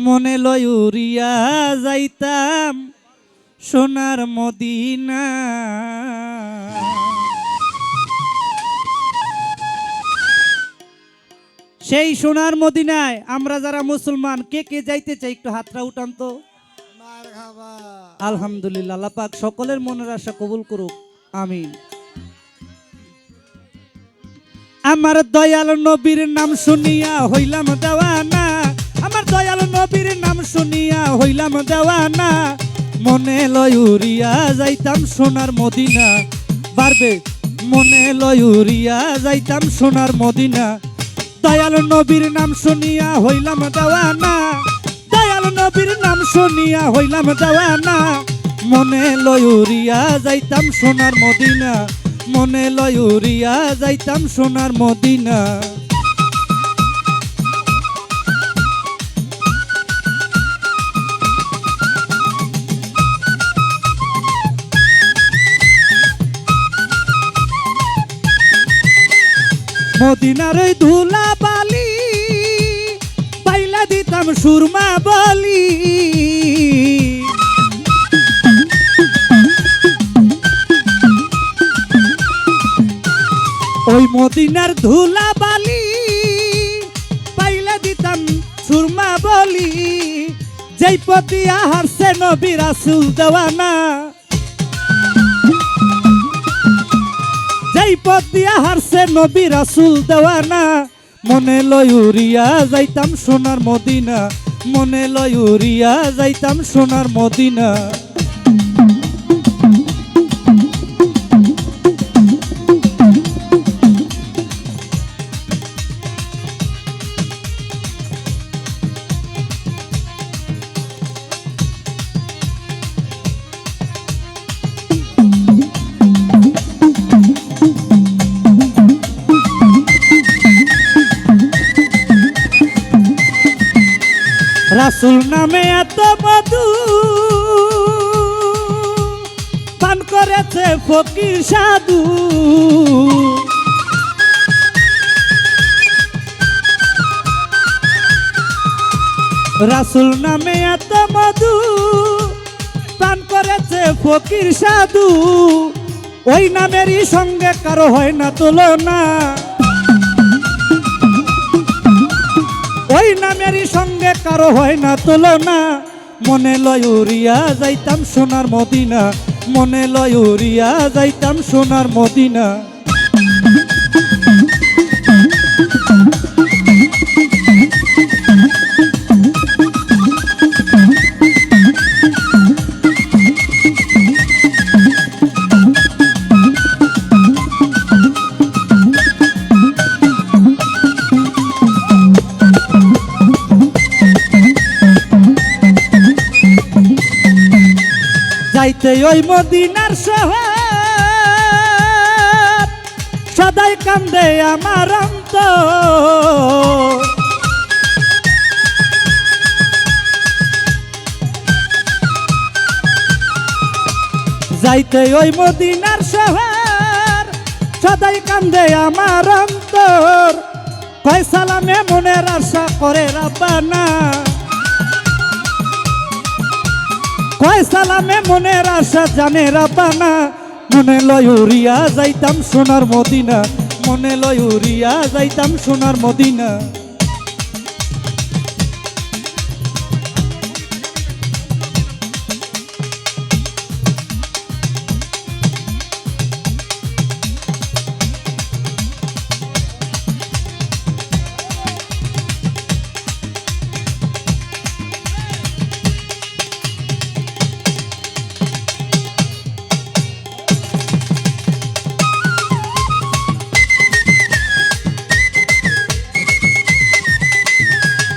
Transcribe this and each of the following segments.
মনে লয় উড়িয়া যাইতাম সোনার মদিনা। সেই সোনার মদিনায় আমরা যারা মুসলমান কে কে যাইতে চাই একটু হাতটা উঠান তো। আলহামদুলিল্লাহ, আল্লাহ পাক সকলের মনের আশা কবুল করুক, আমিন। আমার দয়াল নবীর নাম শুনিয়া হইলাম দেওয়ানা, আমার দয়াল নবীর নাম শুনিয়া হইলাম দেওয়ানা। মনে লয় উড়িয়া যাইতাম সোনার মদিনা, বাড়বে মনে লয় উড়িয়া যাইতাম সোনার মদিনা। দয়াল নবীর নাম শুনিয়া হইলাম দেওয়ানা, দয়াল নবীর নাম শুনিয়া হইলাম দেওয়ানা। মনে লয় উড়িয়া যাইতাম সোনার মদিনা, মনে লয় উড়িয়া যাইতাম সোনার মদিনা। মদিনার ওই ধুলা বালি পাইলা দিতাম সুরমা বলি। ওই মদিনার ধুলা বালি পাইলা দিতাম সুরমা বলি। যেই পতিয়া হারছে নবী রাসূল দেওয়ানা, যেই পথ দিয়া হারছে নবী রাসূল দেওয়ানা। মনে লয় উড়িয়া যাইতাম সোনার মদিনা, মনে লয় উড়িয়া যাইতাম সোনার মদিনা। রাসূল নামে এত মধু পান করেছে ফকির সাধু। রাসূল নামে এত মধু পান করেছে ফকির সাধু। ওই নামেরই সঙ্গে কারো হয় না তুলনা, ওই নামেরই সঙ্গে কারো হয় না তুলনা। মনে লয় উড়িয়া যাইতাম সোনার মদিনা, মনে লয় উড়িয়া যাইতাম সোনার মদিনা। যাইতে ওই মদিনার শহর সদাই কান্দে আমার অন্তর। যাইতে ওই মদিনার শহর সদাই কান্দে আমার অন্তর। কয় সালামে মনের আশা করে রাব্বানা, কয় সালামে মনের আশা জানে রাব্বানা। মনে লয় উড়িয়া যাইতাম সোনার মদিনা, মনে লয় উড়িয়া যাইতাম সোনার মদিনা।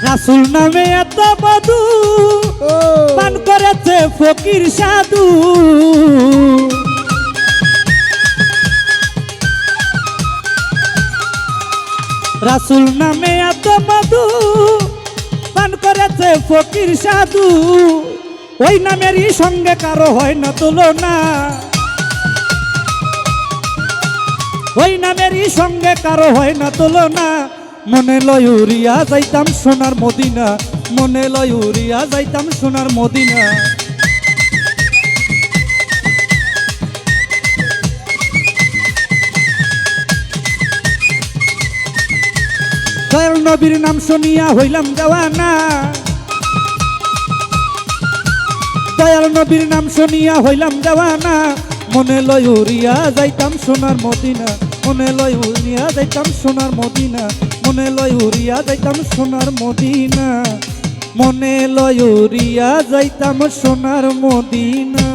রাসূল নামে এত মধু পান করেছে ফকির সাধু। রাসূল নামে এত মধু পান করেছে ফকির সাধু। ওই নামেরই সঙ্গে কারো হয় না তুলনা, ওই নামেরই সঙ্গে কারো হয় না তুলনা। মনে লয় উড়িয়া যাইতাম সোনার মদিনা, মনে লয় উড়িয়া যাইতাম সোনার মদিনা। দয়াল নবীর নাম শুনিয়া হইলাম দেওয়ানা, দয়াল নবীর নাম শুনিয়া হইলাম দেওয়ানা। মনে লয় উড়িয়া যাইতাম সোনার মদিনা, মনে লয় উড়িয়া যাইতাম সোনার মদিনা, মনে লয় উড়িয়া যাইতাম সোনার মদিনা, মনে লয় উড়িয়া যাইতাম সোনার মদিনা,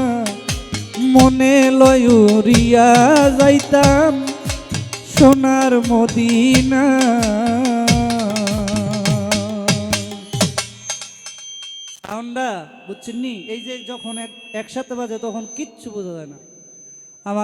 মনে লয় উড়িয়া যাইতাম সোনার মদিনা। সাউন্ডটা বুঝছেন নি? এই যে যখন একসাথে বাজে তখন কিচ্ছু বোঝা যায় না।